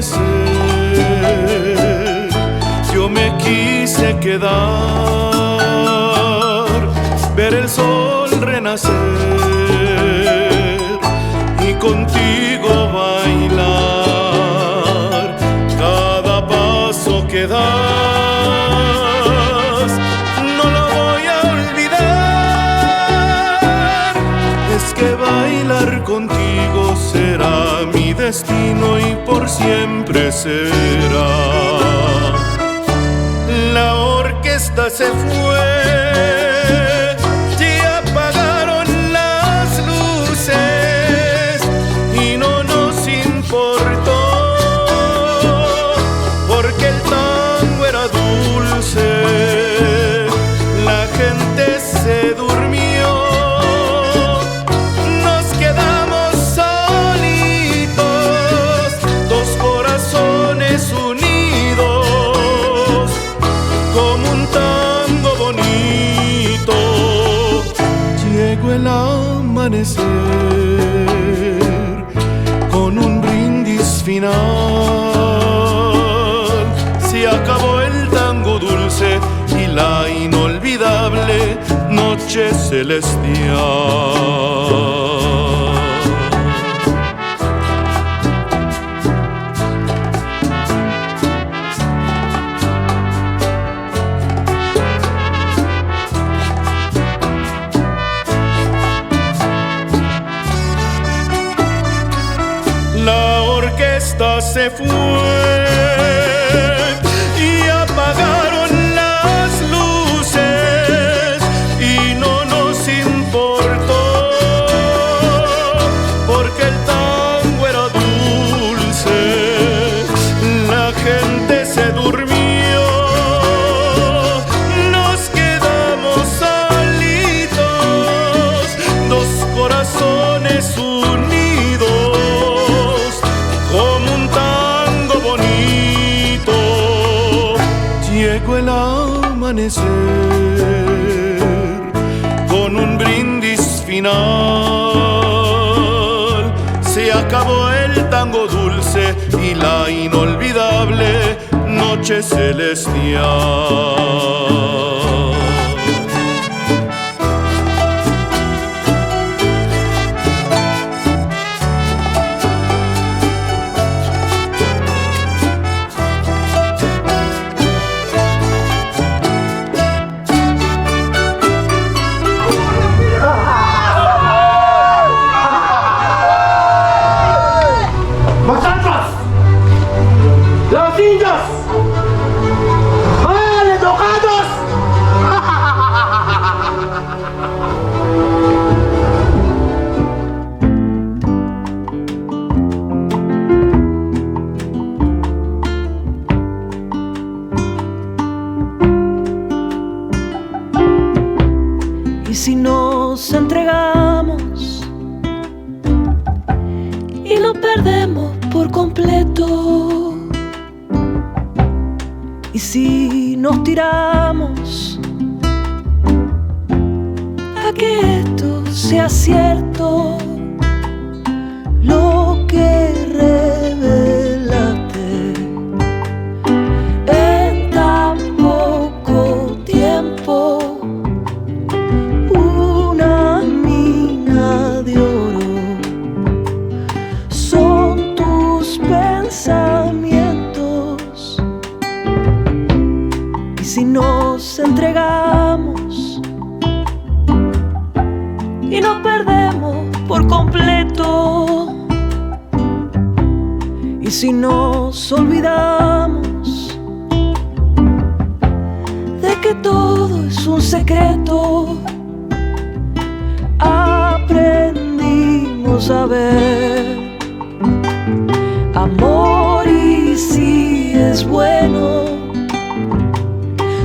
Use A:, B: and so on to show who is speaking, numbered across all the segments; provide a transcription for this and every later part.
A: amanecer yo me quise quedar, ver el sol renacer y contigo bailar. Cada paso que das no lo voy a olvidar. Es que bailar contigo será mi destino y por siempre será. La orquesta se fue y apagaron las luces y no nos importó porque el tango era dulce. La gente se durmió, nos quedamos solitos, dos corazones unidos como un tango bonito. Llegó el amanecer con un brindis final. Se acabó el tango dulce y la inolvidable noche celestial. La orquesta se fue y apagaron las luces y no nos importó porque el tango era dulce. La gente se durmió, nos quedamos solitos, dos corazones unidos como un tango bonito. Llegó el amanecer con un brindis final. Se acabó el tango dulce y la inolvidable noche celestial.
B: ¡Los indios! ¡Mal educados!
C: Y si nos entregamos y lo perdemos por completo, y si nos tiramos a que esto sea cierto, lo que revelaste en tan poco tiempo, una mina de oro, son tus pensamientos. Y si nos entregamos y nos perdemos por completo, y si nos olvidamos de que todo es un secreto, aprendimos a ver amor y si es bueno,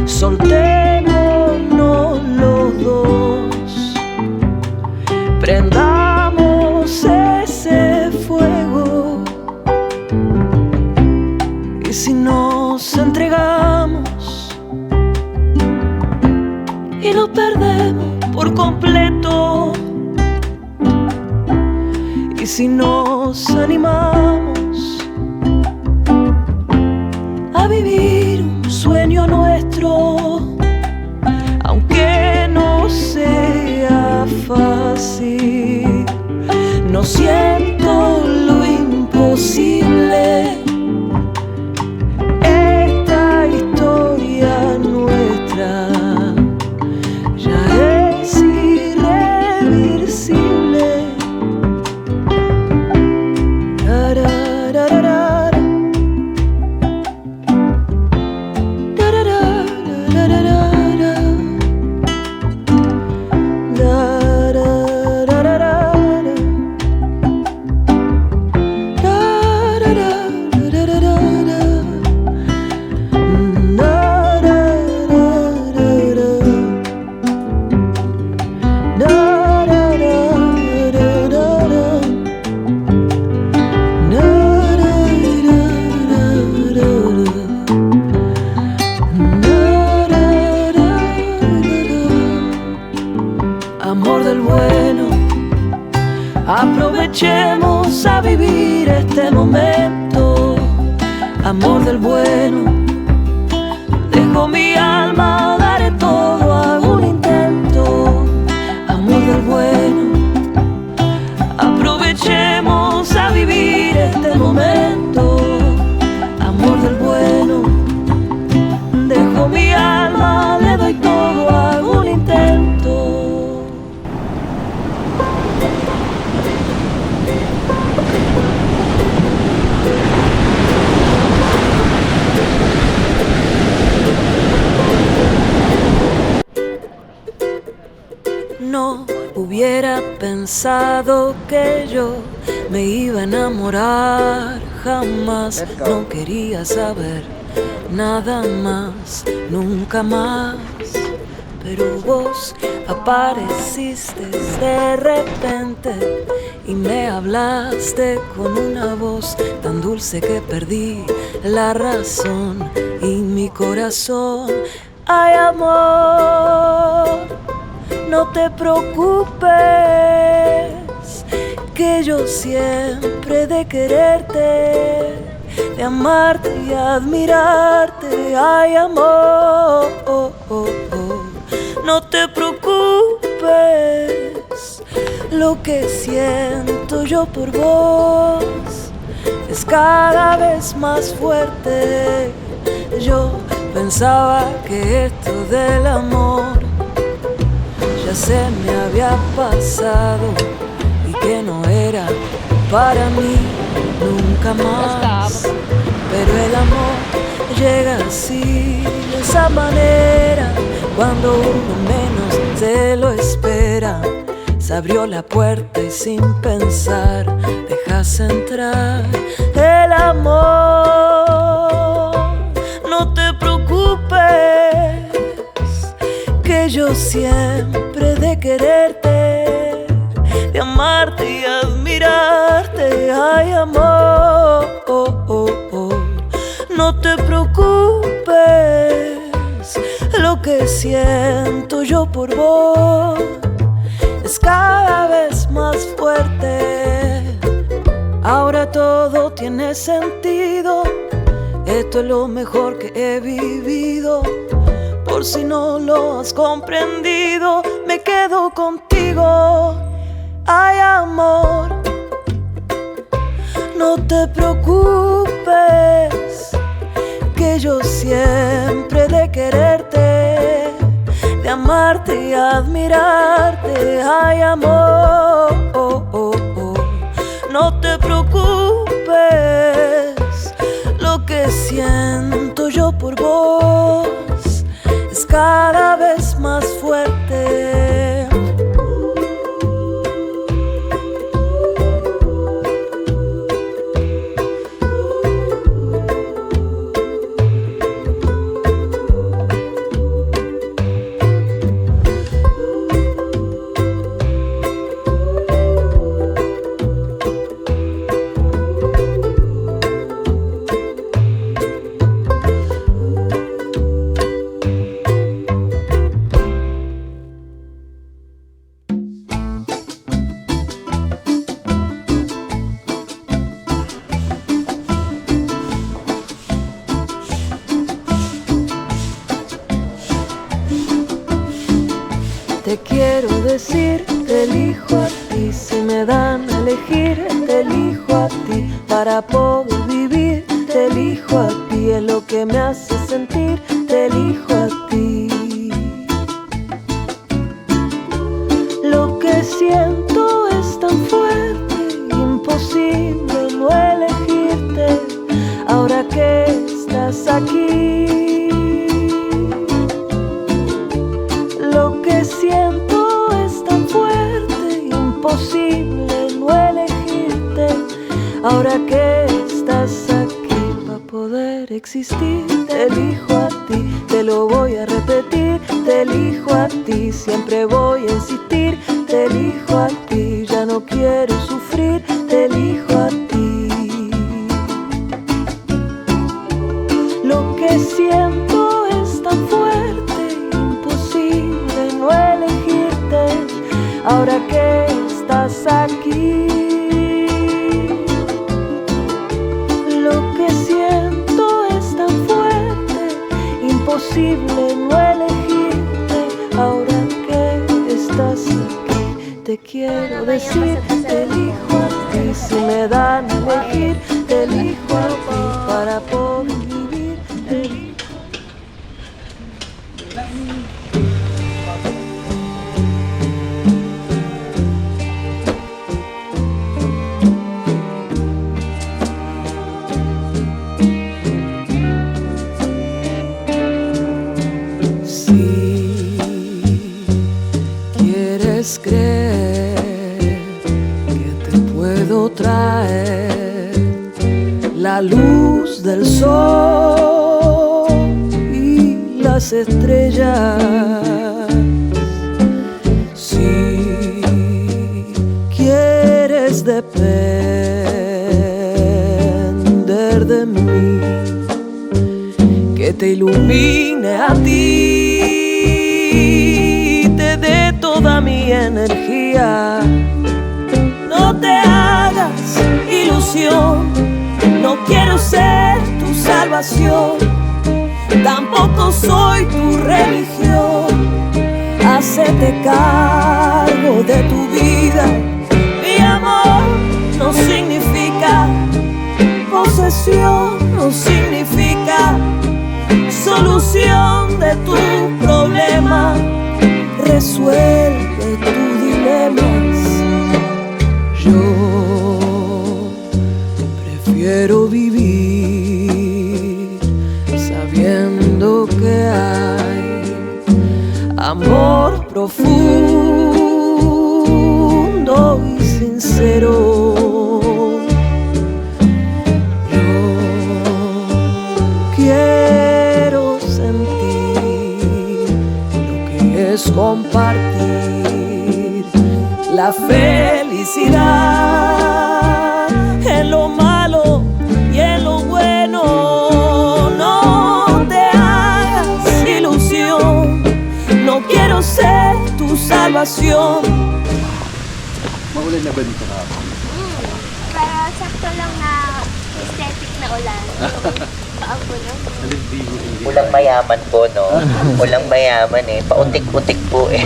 C: soltémonos los dos, prendamos ese fuego. Y si nos entregamos y nos perdemos por completo, y si nos animamos no siento lo imposible. Esta historia nuestra ya es irreversible. Amor del bueno, aprovechemos a vivir este momento. Amor del bueno, dejo mi alma, daré todo, hago un intento. Amor del bueno, aprovechemos a vivir este momento. Amor del bueno, dejo mi alma, le doy todo, hago un intento. No hubiera pensado que yo me iba a enamorar jamás. No quería saber nada más, nunca más. Pero vos apareciste de repente y me hablaste con una voz tan dulce que perdí la razón y mi corazón. Ay, amor, no te preocupes, que yo siempre he de quererte, de amarte y admirarte. Ay, amor, no te preocupes, lo que siento yo por vos es cada vez más fuerte. Yo pensaba que esto del amor ya se me había pasado y que no era para mí nunca más. Pero el amor llega así, de esa manera, cuando uno menos se lo espera. Se abrió la puerta y sin pensar dejas entrar el amor. No te preocupes, que yo siempre he de quererte, de amarte y admirarte. Ay, amor, no te preocupes, lo que siento yo por vos es cada vez más fuerte. Ahora todo tiene sentido, esto es lo mejor que he vivido. Por si no lo has comprendido, me quedo contigo. Ay, amor, no te preocupes, que yo siempre he de quererte, de amarte y admirarte. Ay, amor, no te preocupes, lo que siento yo por vos es cada vez más fuerte. elegir, te elijo a ti. Para poder vivir, te elijo a ti. Es lo que me hace sentir, te elijo a ti. Lo que siento es tan fuerte, imposible no elegirte, ahora que estás aquí. Lo que siento es tan fuerte, imposible no elegirte, ahora que estás aquí. Para poder existir, te elijo a ti, te lo voy a repetir, te elijo a ti, siempre voy a insistir, te elijo a ti, ya no quiero sufrir, te elijo a ti. Lo que siento es tan fuerte, imposible no elegirte, ahora que estás aquí. Lo que siento es tan fuerte, imposible no elegirte, ahora que estás aquí. Te quiero decir, te elijo a ti, si me dan a elegir, te elijo a ti, para poder vivir, te elijo. Si quieres creer que te puedo traer la luz del sol y las estrellas, si quieres depender de mí, que te ilumine a ti, te dé toda mi energía. No te hagas ilusión, no quiero ser tu salvación, tampoco soy tu religión. Hacete cargo de tu vida, mi amor no significa posesión, no significa solución de tu problema, resuelve tus dilemas. Yo prefiero vivir sabiendo que hay amor profundo y sincero. Quiero sentir lo que es compartir la felicidad en lo malo y en lo bueno. No te hagas ilusión, no quiero ser tu salvación.
D: Maulan na ba dito ka?
E: Para sakto lang na aesthetic na ulan. Paapo lang.
F: Ulang mayaman po, no? Ulang mayaman eh. Pauntik-untik po eh.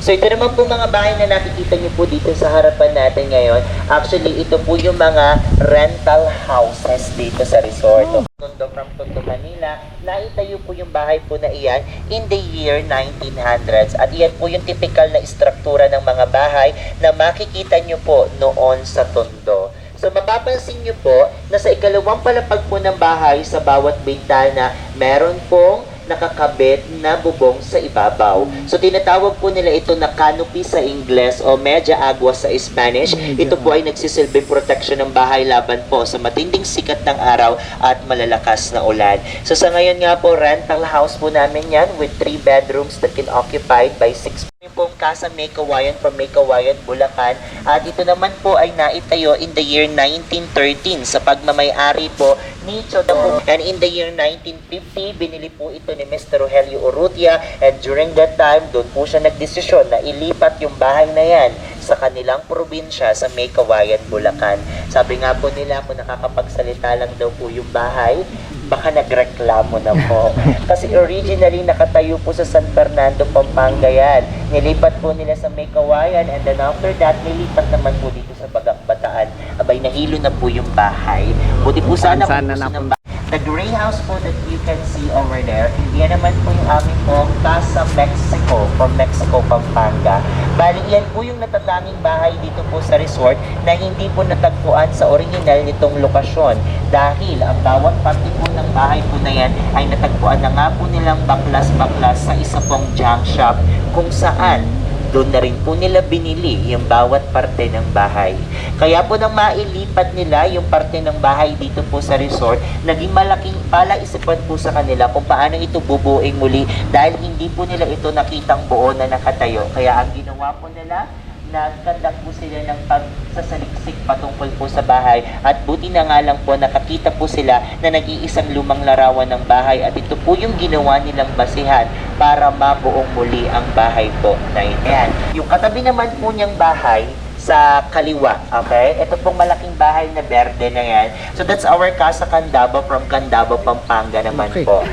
F: So ito naman po mga bahay na nakikita niyo po dito sa harapan natin ngayon. Actually, ito po yung mga rental houses dito sa resort. Tondo from Tondo, Manila. Naitayo po yung bahay po na iyan in the year 1900s. At iyan po yung typical na istruktura ng mga bahay na makikita niyo po noon sa Tondo. So mapapansin nyo po na sa ikalawang palapag po ng bahay sa bawat bintana, meron pong nakakabit na bubong sa ibabaw. So tinatawag po nila ito na canopy sa Ingles o media agua sa Spanish. Ito po ay nagsisilbing protection ng bahay laban po sa matinding sikat ng araw at malalakas na ulan. So sa ngayon nga po, rental house po namin yan with 3 bedrooms that can occupied by 6 pong Casa May Kawayan from May Kawayan, Bulacan. At ito naman po ay naitayo in the year 1913 sa pagmamay-ari po ni Chodapo. And in the year 1950, binili po ito ni Mr. Rogelio Urrutia, and during that time, doon po siya nagdesisyon na ilipat yung bahay na yan sa kanilang probinsya sa May Kawayan, Bulacan. Sabi nga po nila, kung nakakapagsalita lang daw po yung bahay, baka nagreklamo na po. Kasi originally nakatayo po sa San Fernando, Pampanga yan. Nilipat po nila sa May Kawayan, and then after that, nilipat naman po dito sa Bagak nakaraan, abay nahilo na po yung bahay. Buti po sana kung gusto ng bahay. The gray house po that you can see over there, yan naman po yung aming po Casa Mexico, from Mexico, Pampanga. Bali, yan po yung natatanging bahay dito po sa resort na hindi po natagpuan sa original nitong lokasyon. Dahil ang bawat parte po ng bahay po na yan ay natagpuan na nga po nilang baklas-baklas sa isa pong junk shop kung saan doon na rin po nila binili yung bawat parte ng bahay. Kaya po nang mailipat nila yung parte ng bahay dito po sa resort, naging malaking palaisipan po sa kanila kung paano ito bubuing muli dahil hindi po nila ito nakitang buo na nakatayo. Kaya ang ginawa po nila, nagkandak po sila ng pagsasaliksik patungkol po sa bahay at buti na nga lang po nakakita po sila na nag-iisang lumang larawan ng bahay at ito po yung ginawa nilang basihan para mabuong muli ang bahay po na yan. Yung katabi naman po niyang bahay sa kaliwa, okay? Ito pong malaking bahay na berde na yan. So that's our Casa Candaba from Candaba, Pampanga naman po.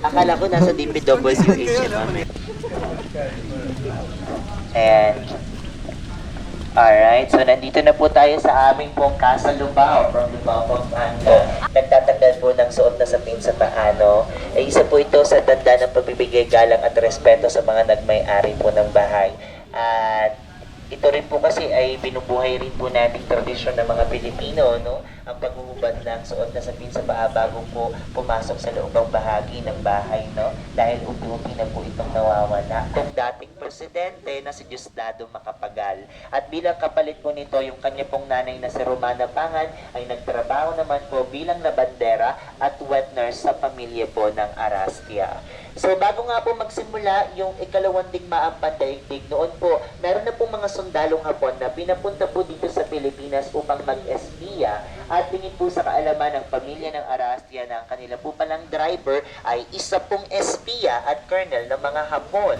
F: Akala ko nasa DPWH yun. And alright, so nandito na po tayo sa aming pong Casa Lubao from Lubao, Pampanga. Nagtatagdan po ng suot na sapin sa paano. Ay isa po ito sa tanda ng pagbibigay galang at respeto sa mga nagmay-ari po ng bahay. At ito rin po kasi ay binubuhay rin po nating tradisyon ng mga Pilipino, no? Ang paghuhubad ng suot na sapin sa paa bago po pumasok sa loobang bahagi ng bahay, no? Dahil unti-unti na po itong nawawala. Kung dating presidente na si Diosdado Macapagal. At bilang kapalit po nito, yung kanya pong nanay na si Romana Pangan ay nagtrabaho naman po bilang labandera at wet nurse sa pamilya po ng Arastia. So bago nga po magsimula yung ikalawang digmaang pandaigdig, noon po, meron na po mga sundalong Hapon na pinapunta po dito sa Pilipinas upang mag-espiya at tingin po sa kaalaman ng pamilya ng Arastia na ang kanila po palang driver ay isa pong espiya at colonel ng mga Hapon.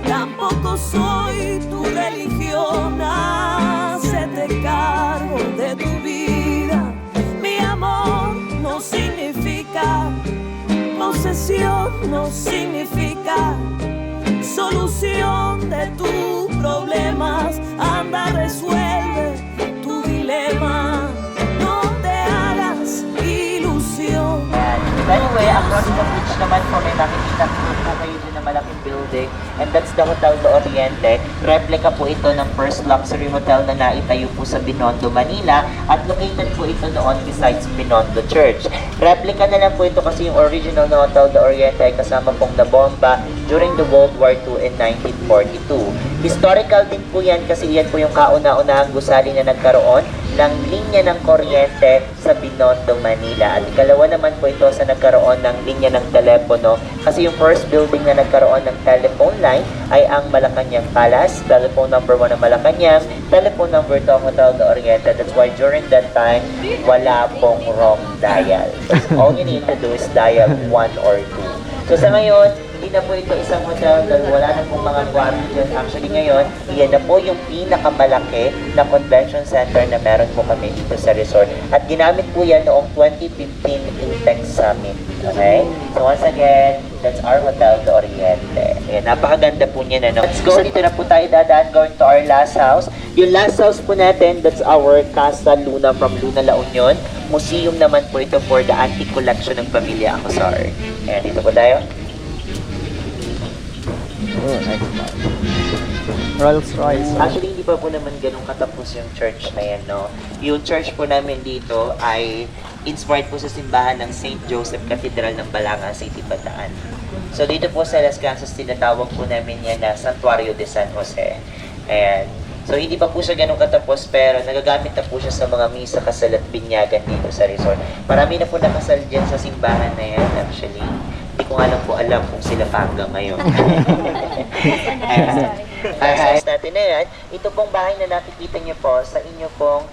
C: Tampoco soy tu religión, hacete cargo de tu vida. Mi amor no significa posesión, no significa solución de tus problemas. Anda, resuelve tu dilema, no te hagas ilusión.
F: Anyway, across the beach naman po may makikita po kayo dyan na malaking building and that's the Hotel de Oriente. Replica po ito ng first luxury hotel na naitayo po sa Binondo, Manila at located po ito noon besides Binondo Church. Replica na lang po ito kasi yung original na Hotel de Oriente ay kasama pong nabomba during the World War II in 1942. Historical din po yan kasi yan po yung kauna-unahang gusali na nagkaroon ng linya ng kuryente sa Binondo, Manila. At ikalawa naman po ito sa nagkaroon ng linya ng telepono kasi yung first building na nagkaroon ng telephone line ay ang Malacanang Palace, telephone number 1 ng Malacanang, telephone number 2 ang Hotel de Oriente. That's why during that time, wala pong wrong dial. All you need to do is dial 1 or 2. So sa ngayon, hindi na po ito isang hotel dahil wala na pong mga kwarto dyan. Actually ngayon, iyan na po yung pinakamalaki na convention center na meron po kami dito sa resort. At ginamit po yan noong 2015 Intex Summit. Okay? So once again, that's our Hotel de Oriente. Ayan, napakaganda po niya na. No? Let's go. Dito na po tayo dadaan going to our last house. Yung last house po natin, that's our Casa Luna from Luna, La Union. Museum naman po ito for the antique collection ng pamilya Acosar. Ayan, dito po tayo.
D: Oh, nice. Rolls Royce.
F: Actually, hindi pa po naman ganun katapos yung church na yan, no? Yung church po namin dito ay inspired po sa simbahan ng St. Joseph Cathedral ng Balanga City, Bataan. So, dito po sa Las Casas, tinatawag po namin yan na Santuario de San Jose. And So hindi pa po siya ganun katapos pero nagagamit na po siya sa mga misa, kasal at binyagan dito sa resort. Marami na po nakasal dyan sa simbahan na yan actually. Hindi ko nga lang po alam kung sila pa hanggang ngayon. Ayos natin na yan. Ito pong bahay na nakikita niyo po sa inyo pong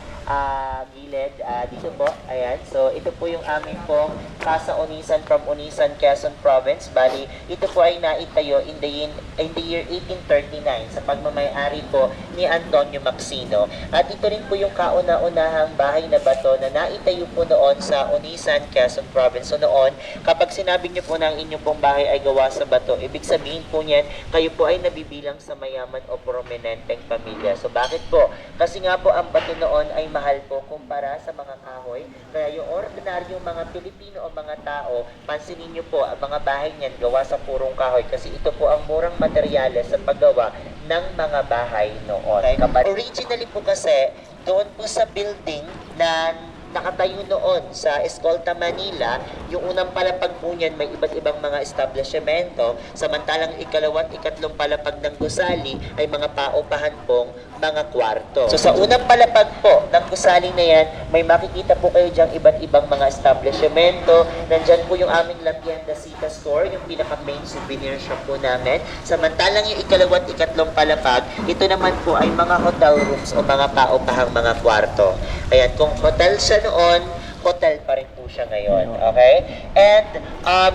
F: gilid, dito po, ayan. So, ito po yung aming pong Casa Onisan from Onisan, Quezon Province. Bali, ito po ay naitayo in the year 1839 sa pagmamay-ari po ni Antonio Maxino. At ito rin po yung kauna-unahang bahay na bato na naitayo po noon sa Onisan, Quezon Province. So, noon, kapag sinabi niyo po na ang inyong pong bahay ay gawa sa bato, ibig sabihin po niyan, kayo po ay nabibilang sa mayaman o prominenteng pamilya. So, bakit po? Kasi nga po, ang bato noon ay mahal po kumpara sa mga kahoy. Kaya yung ordinaryong mga Pilipino o mga tao, pansinin nyo po, ang mga bahay niyan gawa sa purong kahoy kasi ito po ang murang materyales sa paggawa ng mga bahay noon. Originally po kasi, doon po sa building na nakatayo noon sa Escolta, Manila, yung unang palapag po niyan may iba't ibang mga establishmento, samantalang ikalawa at ikatlong palapag ng gusali ay mga paupahan pong mga kwarto. So sa unang palapag po ng gusali na yan, may makikita po kayo diyang iba't ibang mga establishmento. Nandyan po yung aming La Tienda Sita Store, yung pinaka-main souvenir shop po namin. Samantalang yung ikalawa at ikatlong palapag, ito naman po ay mga hotel rooms o mga paupahang mga kwarto. Ayan, kung hotel siya noon, hotel pa rin po siya ngayon. Okay? And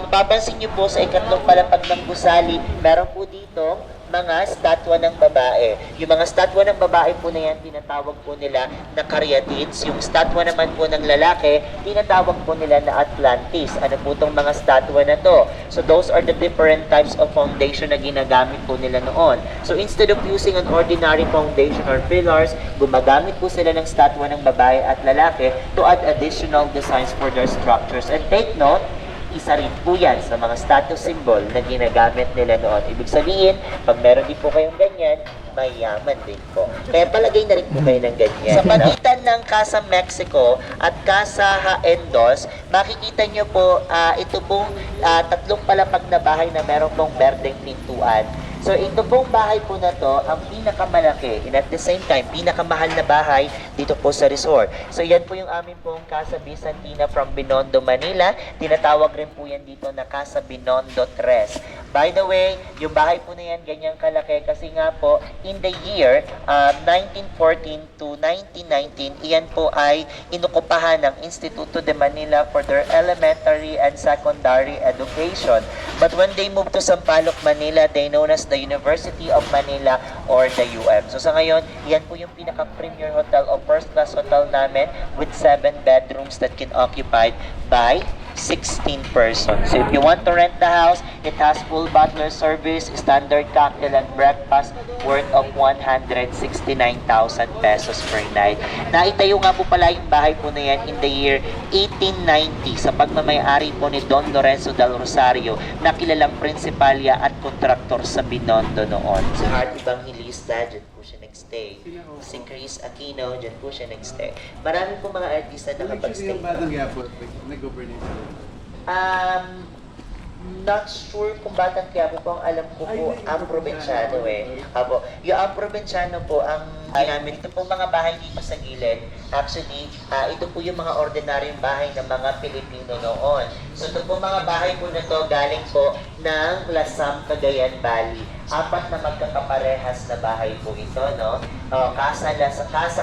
F: mapapansin niyo po sa ikatlong palapag ng gusali, meron po dito mga statwa ng babae. Yung mga statwa ng babae po na yan, tinatawag po nila na Caryatids. Yung statwa naman po ng lalaki, tinatawag po nila na Atlantis. Ano po itong mga statwa na to? So those are the different types of foundation na ginagamit po nila noon. So instead of using an ordinary foundation or pillars, gumagamit po sila ng statwa ng babae at lalaki to add additional designs for their structures. And take note, isa rin po yan sa mga status symbol na ginagamit nila noon. Ibig sabihin, pag meron din po kayong ganyan, mayaman din po. Kaya palagay na rin po kayo ng ganyan. Sa pagitan ng Casa Mexico at Casa Haendos, makikita nyo po ito pong tatlong palapag na bahay na meron pong berdeng pintuan. So ito pong bahay po na to, ang pinakamalaki and at the same time, pinakamahal na bahay dito po sa resort. So yan po yung amin pong Casa Bizantina from Binondo, Manila. Tinatawag rin po yan dito na Casa Binondo Tres. By the way, yung bahay po na yan ganyang kalaki kasi nga po in the year 1914 to 1919, iyan po ay inukupahan ng Instituto de Manila for their elementary and secondary education. But when they moved to Sampaloc, Manila, they known as the University of Manila or the UM. So sa ngayon, yan po yung pinaka-premier hotel o first-class hotel namin with 7 bedrooms that can occupied by 16 persons. So if you want to rent the house, it has full butler service, standard cocktail and breakfast worth of 169,000 pesos per night. Naitayo nga po pala yung bahay po na yan in the year 1890 sa pagmamay-ari po ni Don Lorenzo del Rosario na kilalang prinsipalya at kontraktor sa Binondo noon. Si Art Evangelista, dyan po siya nag-stay. Si Chris Aquino, dyan po siya nag-stay. Marami po mga artista na nakapag-stay. Not sure kung Batang Quiapo po, ang alam ko po ang probinsyano Apo, yung ang probinsyano po ang ginamit. Ito po mga bahay dito sa gilid. Actually, ito po yung mga ordinaryong bahay ng mga Pilipino noon. So ito po mga bahay po na to galing po ng Lasam, Cagayan Valley. 4 na magkakaparehas na bahay po ito, no? Casa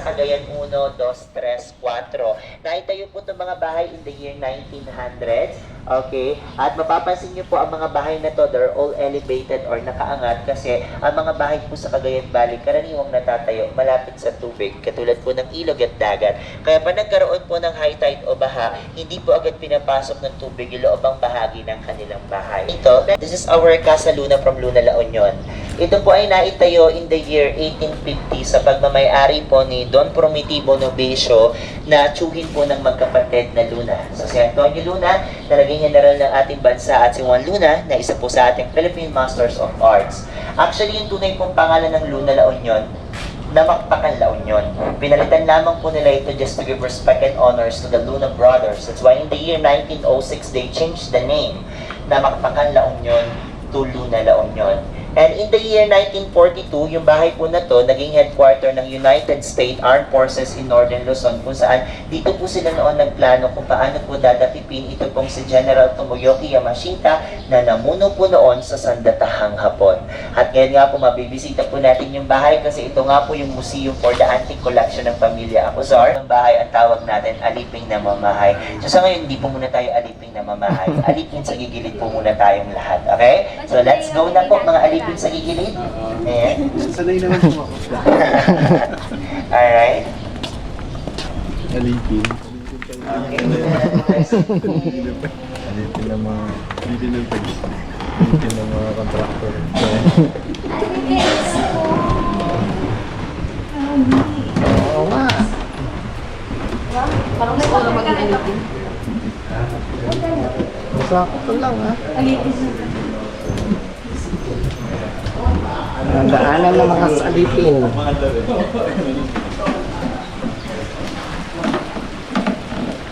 F: Cagayan 1, 2, 3, 4. Naitayo po itong mga bahay in the year 1900s. Okay? At mapapansin niyo po ang mga bahay na to, they're all elevated or nakaangat kasi ang mga bahay po sa Cagayan Valley karaniwang natatayo malapit sa tubig, katulad po ng ilog at dagat. Kaya pa nagkaroon po ng high tide o baha, hindi po agad pinapasok ng tubig yung loobang bahagi ng kanilang bahay. Ito, this is our Casa Luna from Luna, La Union. Ito po ay naitayo in the year 1850 sa pagmamay-ari po ni Don Promitivo Novicio na tsuhin po ng magkapatid na Luna. So si Antonio Luna, nalagay general ng ating bansa at si Juan Luna na isa po sa ating Philippine Masters of Arts. Actually, yung tunay pong pangalan ng Luna, La Union, Namakpakan, La Union. Pinalitan lamang po nila ito just to give respect and honors to the Luna brothers. That's why in the year 1906, they changed the name, Namakpakan, La Union, to Luna, La Union. And in the year 1942, yung bahay po na to, naging headquarter ng United States Armed Forces in Northern Luzon, kung saan dito po sila noon nagplano kung paano po dadakipin ito pong si General Tomoyoki Yamashita na namuno po noon sa sandatahang Hapon. At ngayon nga po mabibisita po natin yung bahay kasi ito nga po yung museum for the antique collection ng pamilya Acuzar. Ang bahay ang tawag natin Aliping na Mamahay. So sa ngayon, hindi po muna tayo Aliping na Mamahay. Alipin sa gigilid po muna tayong lahat. Okay? So let's go na po mga Alipin sa gigilid. Ayan.
G: Sanay naman po ako.
F: Alright.
G: Alipin.
F: Okay.
G: Alipin ng mga... Alipin ng tag. Alipin ng mga contractor.
D: Oo nga.
C: Parang may oras maging alipin.
D: Sakto lang ha. Nandaanan ng mga salipin.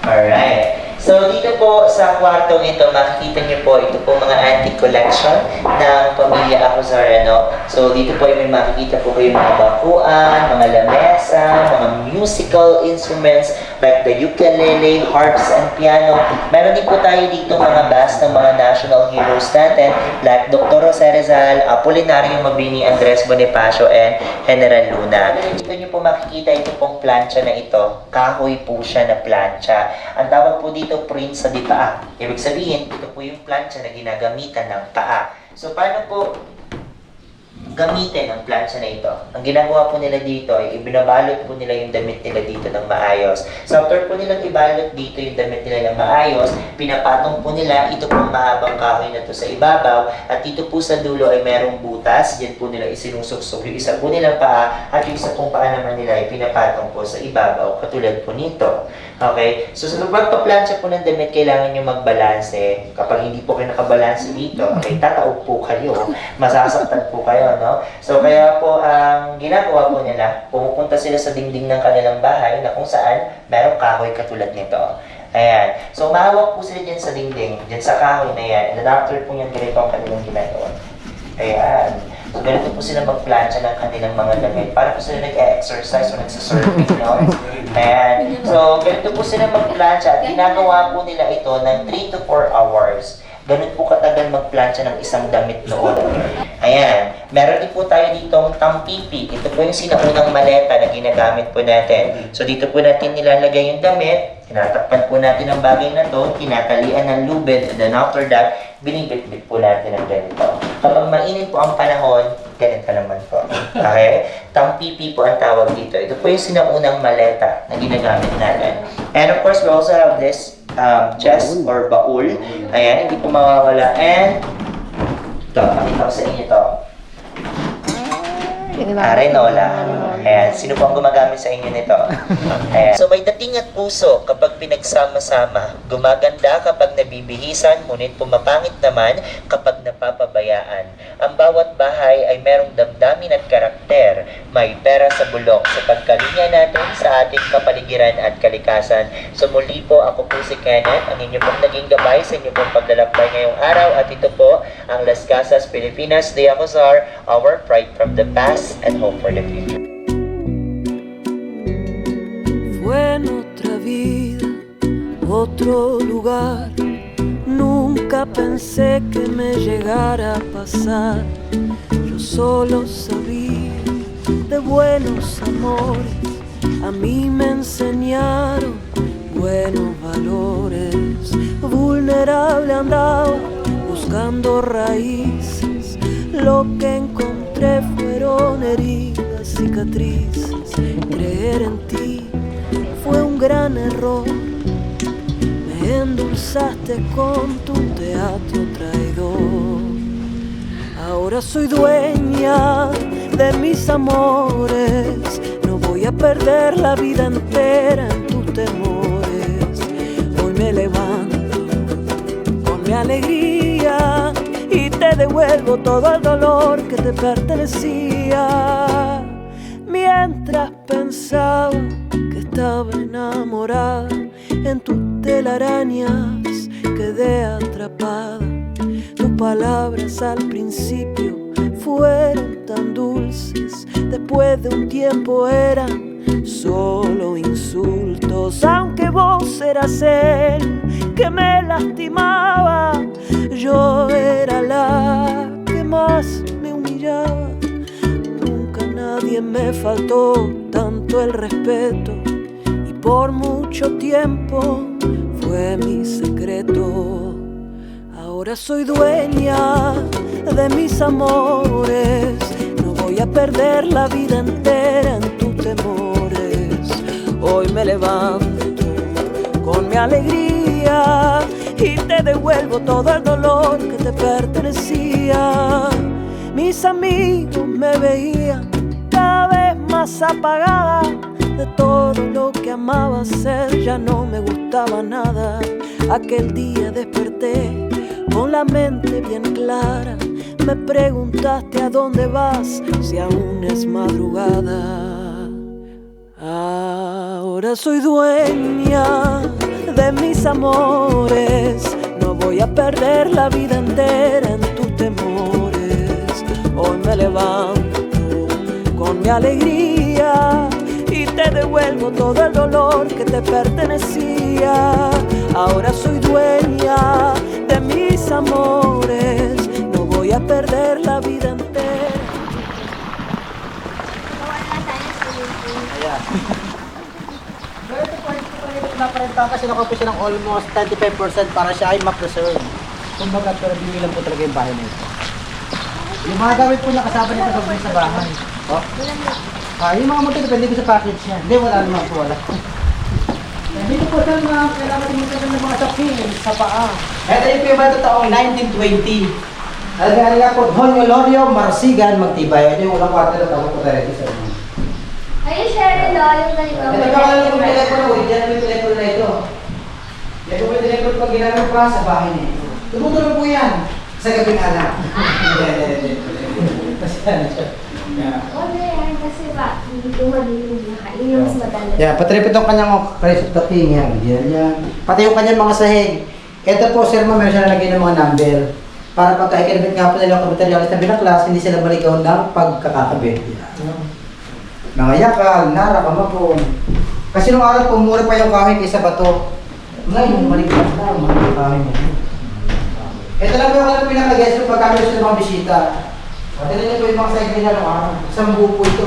F: Alright. So, dito po sa kwartong ito, makikita niyo po, ito po mga antique collection ng pamilya Acuzar, no? So, dito po may makikita po kayo mga bakuan, mga lamesa, mga musical instruments like the ukulele, harps, and piano. Meron din po tayo dito mga bust ng mga national heroes natin like Dr. Jose Rizal, Apolinario Mabini, Andres Bonifacio, and General Luna. Dito niyo po makikita ito pong plancha na ito. Kahoy po siya na plancha. Ang tawag po dito print sa di paa. Ibig sabihin, ito po yung plancha na ginagamitan ng paa. So, paano po gamitin ang plancha na ito? Ang ginagawa po nila dito ay ibinabalot po nila yung damit nila dito ng maayos. So, after po nilang ibalot dito yung damit nila ng maayos, pinapatong po nila ito pong mahabang kahoy na to sa ibabaw at dito po sa dulo ay merong butas. Diyan po nila isinusuksok yung isa po nilang paa at yung isa pong paa naman nila ay pinapatong po sa ibabaw katulad po nito. Okay? So, sa pagpaplansya po ng damit, kailangan nyo magbalanse. Kapag hindi po kayo nakabalanse dito, okay, tataog po kayo. Masasaktan po kayo, no? So, kaya po, ang ginagawa po nila, pumupunta sila sa dingding ng kanilang bahay na kung saan merong kahoy katulad nito. Ayan. So, mahawak po sila dyan sa dingding, dyan sa kahoy na yan. And then after po yan, ganito ang kanilang ginagawa. Ayan. So, ganito po sila magplansya ng kanilang mga damit. Para po sila nag-exercise o nagsasurfing, no? Ayan. So, ganito po sila magplansya at ginagawa po nila ito ng 3 to 4 hours. Ganun po katagal magplansya ng isang damit noon. Ayan. Meron din po tayo ditong tampipi. Ito po yung sinaunang maleta na ginagamit po natin. So, dito po natin nilalagay yung damit. Tinatakpan po natin ang bagay na to. Tinatalian ng lubid. And then after that, binibit-bit po natin ang ganito. Kapag mainit po ang panahon, ganito naman po. Okay? Tampipi po ang tawag dito. Ito po yung sinaunang maleta na ginagamit natin. And of course, we also have this chest or baul. Ayan, hindi po mawawala. And ito, pakita ko sa inyo ito. Arenola. Ayan, sino po ang gumagamit sa inyo nito? Ayan. So may dating at puso kapag pinagsama-sama, gumaganda kapag nabibihisan, ngunit pumapangit naman kapag napapabayaan. Ang bawat bahay ay merong damdamin at karakter, may pera sa bulok sa pagkalinya natin sa ating kapaligiran at kalikasan. So muli po, ako po si Kenneth, ang inyo pong naging gabay sa inyo pong paglalakbay ngayong araw, at ito po ang Las Casas Pilipinas de Acuzar, our pride from the past and hope for the future.
C: Fue en otra vida, otro lugar. Nunca pensé que me llegara a pasar. Yo solo sabía de buenos amores. A mí me enseñaron buenos valores. Vulnerable andaba buscando raíces. Lo que encontré fueron heridas, cicatrices. Creer en ti fue un gran error. Me endulzaste con tu teatro traidor. Ahora soy dueña de mis amores. No voy a perder la vida entera en tus temores. Hoy me levanto con mi alegría y te devuelvo todo el dolor que te pertenecía. Mientras pensaba que estaba enamorada, en tus telarañas quedé atrapada. Tus palabras al principio fueron tan dulces, después de un tiempo eran solo insultos. Aunque vos eras el que me lastimaba, yo era la que más me humillaba. Nunca nadie me faltó tanto el respeto, y por mucho tiempo fue mi secreto. Ahora soy dueña de mis amores, no voy a perder la vida entera en tus temores. Hoy me levanto con mi alegría y te devuelvo todo el dolor que te pertenecía. Mis amigos me veían cada vez más apagada, de todo lo que amaba hacer ya no me gustaba nada. Aquel día desperté con la mente bien clara, me preguntaste a dónde vas si aún es madrugada. Ahora soy dueña de mis amores, no voy a perder la vida entera en tus temores. Hoy me levanto con mi alegría y te devuelvo todo el dolor que te pertenecía. Ahora soy dueña de mis amores, no voy a perder la vida entera.
D: Naparenta kasi nakuha siya ng almost 35% para siya ay ma-preserve. Kumbaga, pero binilang po talaga yung bahay na ito. Yung mga gamit po nakasama nito sa bahay. Oh. Yung mga motor, depende ko sa package niya. Hindi, wala naman po, wala. Dito po saan mga kailangan din ng mga shopping sa paa. Ito yung piyama ito taong 1920. Alagay nga po, Donyo Lorio, Marsigan, Magtibay. Ito yung unang kwarto na tawag po tayo sa inyo.
E: Ayun, Sherry, no? Yung ganito.
D: Ito ka lang yung telepono, original yung telepono na ito. Ito po yung telepono pag ginamit pa sa bahay na ito. Tumutulong po yan sa gabing anak. Kasi ano siya.
E: Oo, yan. Kasi ba, hindi ko madilim buhay. Yun yung mas madalas.
D: Yeah, patripit ang kanyang price of the king. Yan. Pati yung kanyang mga sahig. Ito po, sir, meron siya nalagay ng mga number. Para pagka ikinabit nga po nila ang kabatalyalis na binaklas, hindi sila maligaw ng pagkakakabit. Mga yakal, nara, kamapon. Kasi nung araw po, mura pa yung kahoy kaysa bato. Ngayon, maligaw na, mga kahoy mo. Ito lang po yung kanyang pinaka-guest pag kami sa mga bisita. Tignan niyo po yung mga side nila ng araw. Isang buo po ito.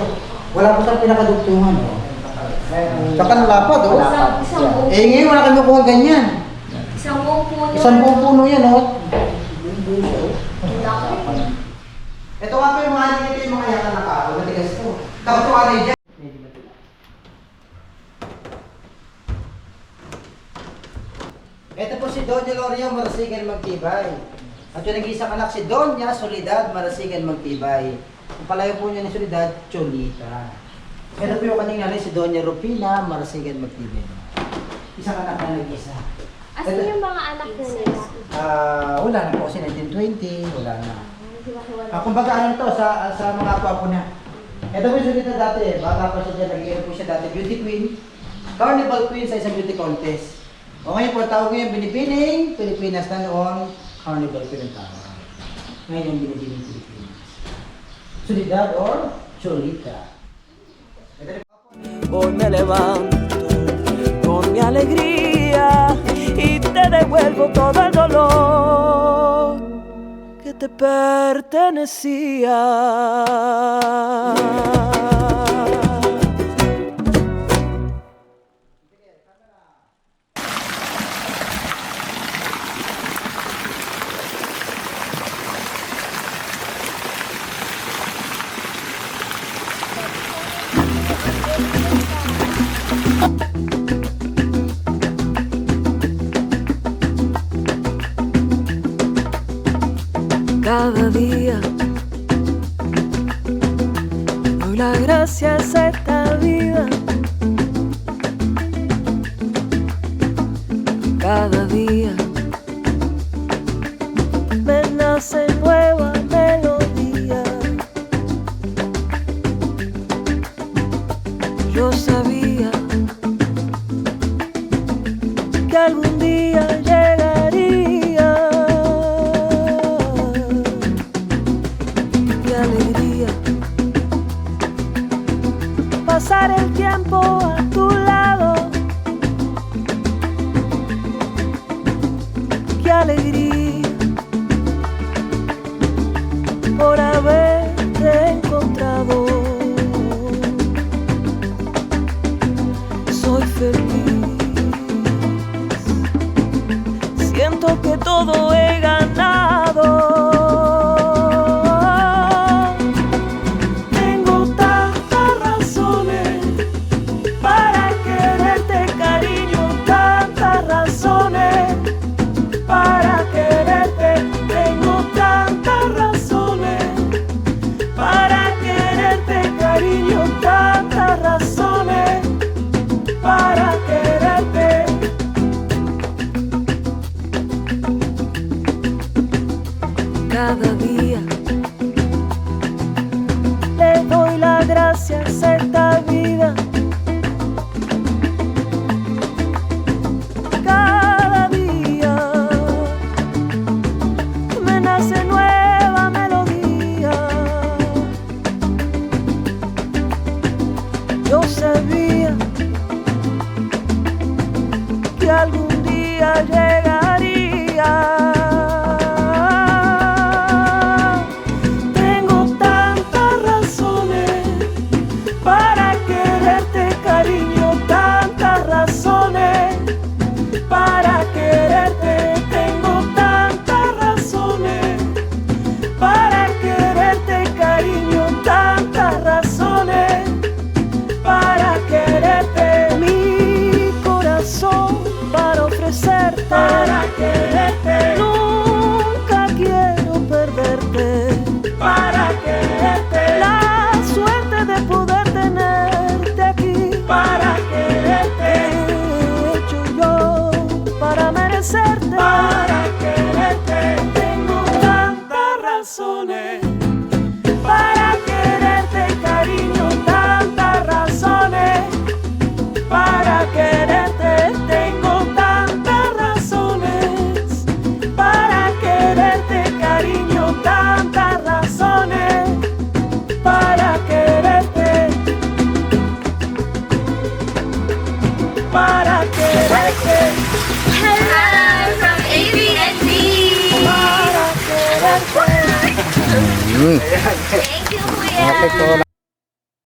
D: Wala po siyang pinakadugtungan. Saka nalapad, oh.
E: Isang buong
D: Eh ngayon wala kami kuha ganyan.
E: Isang buong puno.
D: Isang buong puno yan, oh.
E: Laki.
D: Ito nga po yung mga ito yung mga yakan na kao. Matigas ito. Tapos ito ano dyan. Ito po si Doña Loria Marasigan Magtibay. At yung nag-iisang anak si Doña Soledad Marasigan Magtibay. Ang palayo po niya ni Soledad, Cholita. Ito po yung kanyang nanay si Doña Rupina Marasigan Magtibay. Isang anak na nag-isa.
E: Asan yung mga anak na nila?
D: Wala na po kasi 1920, wala na. Kumbaga ano to sa mga apo na. Ito po yung Soledad dati, bata pa siya dyan, nag-iinom po siya dati, beauty queen. Carnival queen sa isang beauty contest. O ngayon po, tawag ngayon Binibining Pilipinas na noon, Carnival queen ang tawag. Ngayon yung Binibining Pilipinas. Soledad or Cholita.
C: Hoy me levanto con mi alegría y te devuelvo todo el dolor que te pertenecía. Cada día doy las gracias a esta vida. Cada día me nace nueva melodía. Yo sabía que algún día llegaría y al pasar el tiempo a tu lado. Qué alegría por haberte encontrado. Soy feliz, siento que todo he ganado. Tengo tantas razones para quererte, cariño, tantas razones para quererte. Tengo tantas razones para quererte, cariño, tantas razones para quererte. Cada día le doy las gracias a esta vida. Cada día me nace nueva melodía. Yo sabía que algún día llegaría. Tengo tantas razones para quererte, cariño, tantas razones para quererte. Tengo tantas razones para quererte, cariño, tantas razones para quererte. Mi corazón para ofrecerte, para quererte. Nunca quiero perderte, para quererte. La suerte de poder tenerte aquí, para quererte. He hecho yo para merecerte, para quererte. Tengo tantas razones para quererte, cariño, tantas razones para quererte. Tengo tantas razones para quererte, cariño, tantas razones para quererte, para quererte,
E: Hello from ABND.
C: para quererte.
E: Thank you, Kuya.